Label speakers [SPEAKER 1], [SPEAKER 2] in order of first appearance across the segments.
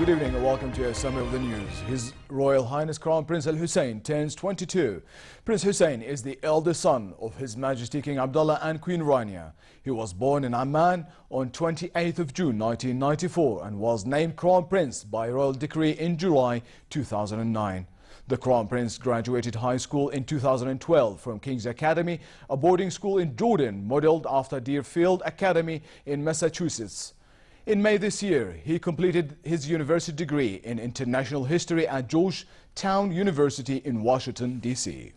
[SPEAKER 1] Good evening and welcome to a summary of the news. His Royal Highness Crown Prince Al Hussein turns 22. Prince Hussein is the eldest son of His Majesty King Abdullah and Queen Rania. He was born in Amman on 28th of June 1994 and was named Crown Prince by royal decree in July 2009. The Crown Prince graduated high school in 2012 from King's Academy, a boarding school in Jordan modeled after Deerfield Academy in Massachusetts. In May this year, he completed his university degree in international history at Georgetown University in Washington, D.C.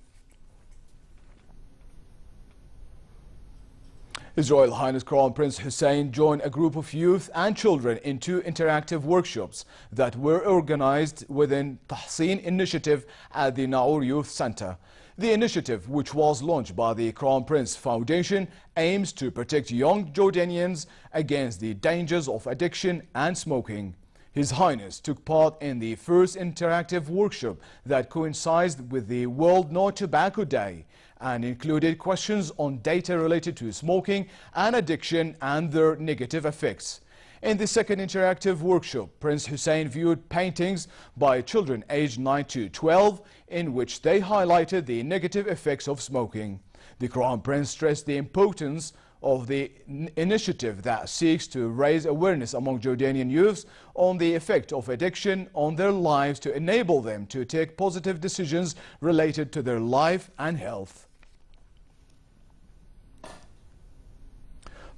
[SPEAKER 1] His Royal Highness Crown Prince Hussein joined a group of youth and children in two interactive workshops that were organized within Tahseen Initiative at the Naur Youth Center. The initiative, which was launched by the Crown Prince Foundation, aims to protect young Jordanians against the dangers of addiction and smoking. His Highness took part in the first interactive workshop that coincided with the World No Tobacco Day and included questions on data related to smoking and addiction and their negative effects. In the second interactive workshop, Prince Hussein viewed paintings by children aged 9 to 12 in which they highlighted the negative effects of smoking. The Crown Prince stressed the importance of the initiative that seeks to raise awareness among Jordanian youths on the effect of addiction on their lives to enable them to take positive decisions related to their life and health.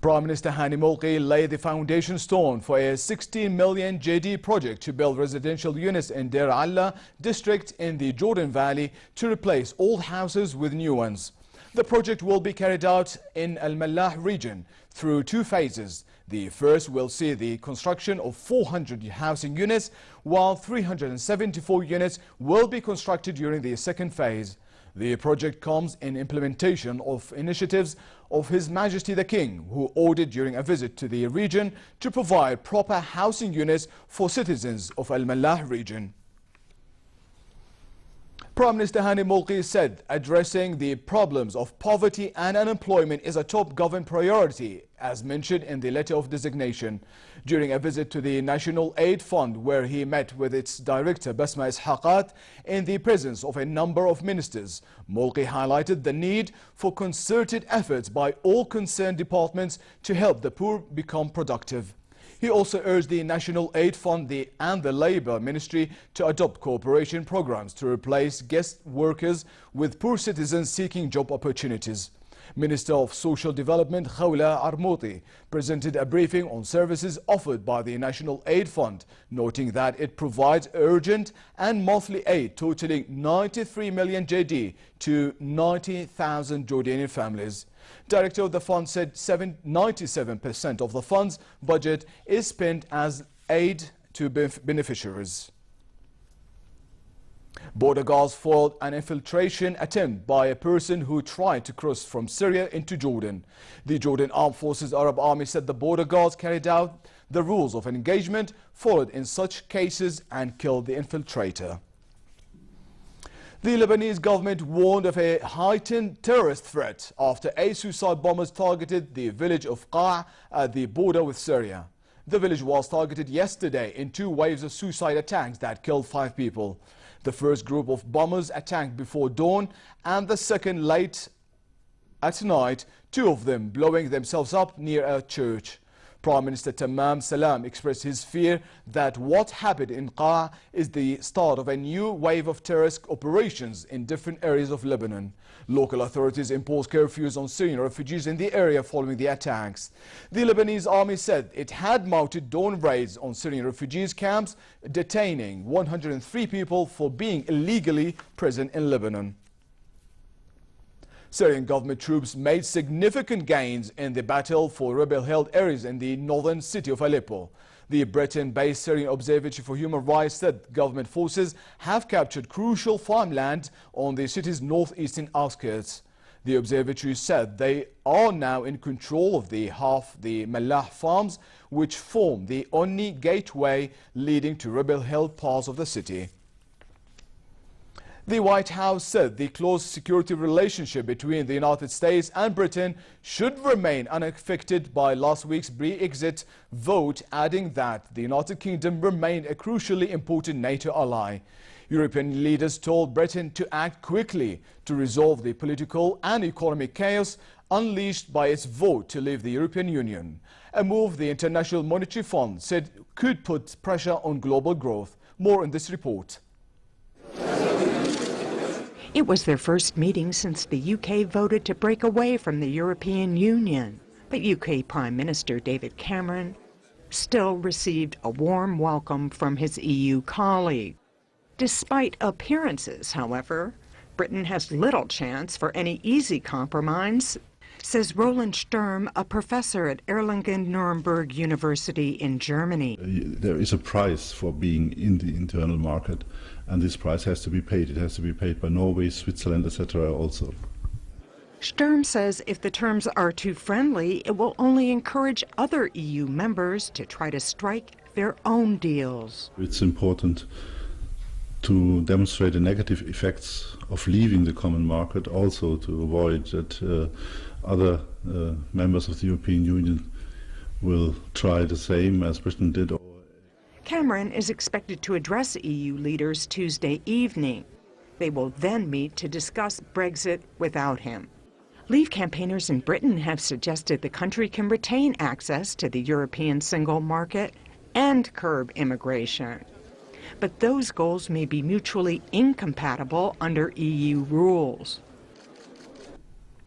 [SPEAKER 1] Prime Minister Hani Molki laid the foundation stone for a 16 million JD project to build residential units in Deir Allah district in the Jordan Valley to replace old houses with new ones. The project will be carried out in Al Mallah region through two phases. The first will see the construction of 400 housing units, while 374 units will be constructed during the second phase. The project comes in implementation of initiatives of His Majesty the King, who ordered during a visit to the region to provide proper housing units for citizens of Al Mallah region. Prime Minister Hani Molki said addressing the problems of poverty and unemployment is a top government priority, as mentioned in the letter of designation. During a visit to the National Aid Fund, where he met with its director Basma Ishaqat in the presence of a number of ministers, Molki highlighted the need for concerted efforts by all concerned departments to help the poor become productive. He also urged the National Aid Fund and the Labour Ministry to adopt cooperation programs to replace guest workers with poor citizens seeking job opportunities. Minister of Social Development Khawla Armouti presented a briefing on services offered by the National Aid Fund, noting that it provides urgent and monthly aid totaling 93 million JD to 90,000 Jordanian families. Director of the fund said 97% of the fund's budget is spent as aid to beneficiaries. Border guards foiled an infiltration attempt by a person who tried to cross from Syria into Jordan. The Jordan Armed Forces Arab Army said the border guards carried out the rules of engagement followed in such cases and killed the infiltrator. The Lebanese government warned of a heightened terrorist threat after a suicide bombers targeted the village of Qa' at the border with Syria. The village was targeted yesterday in two waves of suicide attacks that killed 5 people. The first group of bombers attacked before dawn and the second late at night, 2 of them blowing themselves up near a church. Prime Minister Tamam Salam expressed his fear that what happened in Qa' is the start of a new wave of terrorist operations in different areas of Lebanon. Local authorities imposed curfews on Syrian refugees in the area following the attacks. The Lebanese army said it had mounted dawn raids on Syrian refugees camps, detaining 103 people for being illegally present in Lebanon. Syrian government troops made significant gains in the battle for rebel-held areas in the northern city of Aleppo. The Britain-based Syrian Observatory for Human Rights said government forces have captured crucial farmland on the city's northeastern outskirts. The observatory said they are now in control of the Mallah farms, which form the only gateway leading to rebel-held parts of the city. The White House said the close security relationship between the United States and Britain should remain unaffected by last week's Brexit vote, adding that the United Kingdom remained a crucially important NATO ally. European leaders told Britain to act quickly to resolve the political and economic chaos unleashed by its vote to leave the European Union, a move the International Monetary Fund said could put pressure on global growth. More in this report.
[SPEAKER 2] It was their first meeting since the UK voted to break away from the European Union. But UK Prime Minister David Cameron still received a warm welcome from his EU colleague. Despite appearances, however, Britain has little chance for any easy compromise, says Roland Sturm, a professor at Erlangen-Nuremberg University in Germany.
[SPEAKER 3] There is a price for being in the internal market, and this price has to be paid. It has to be paid by Norway, Switzerland, etc. also.
[SPEAKER 2] Sturm says if the terms are too friendly, it will only encourage other EU members to try to strike their own deals.
[SPEAKER 3] It's important to demonstrate the negative effects of leaving the common market, also to avoid that other members of the European Union will try the same as Britain did.
[SPEAKER 2] Cameron is expected to address EU leaders Tuesday evening. They will then meet to discuss Brexit without him. Leave campaigners in Britain have suggested the country can retain access to the European single market and curb immigration. But those goals may be mutually incompatible under EU rules.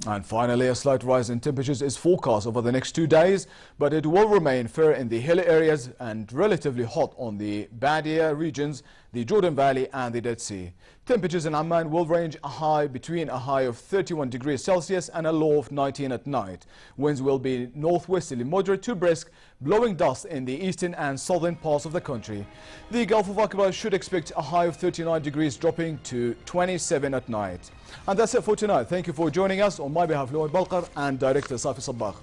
[SPEAKER 1] And finally, a slight rise in temperatures is forecast over the next 2 days, but it will remain fair in the hilly areas and relatively hot on the Badia regions, the Jordan Valley and the Dead Sea. Temperatures in Amman will range between a high of 31 degrees Celsius and a low of 19 at night. Winds will be northwesterly moderate to brisk, blowing dust in the eastern and southern parts of the country. The Gulf of Aqaba should expect a high of 39 degrees, dropping to 27 at night. And that's it for tonight. Thank you for joining us. On my behalf, Louad Balkar and Director Safi Sabbagh.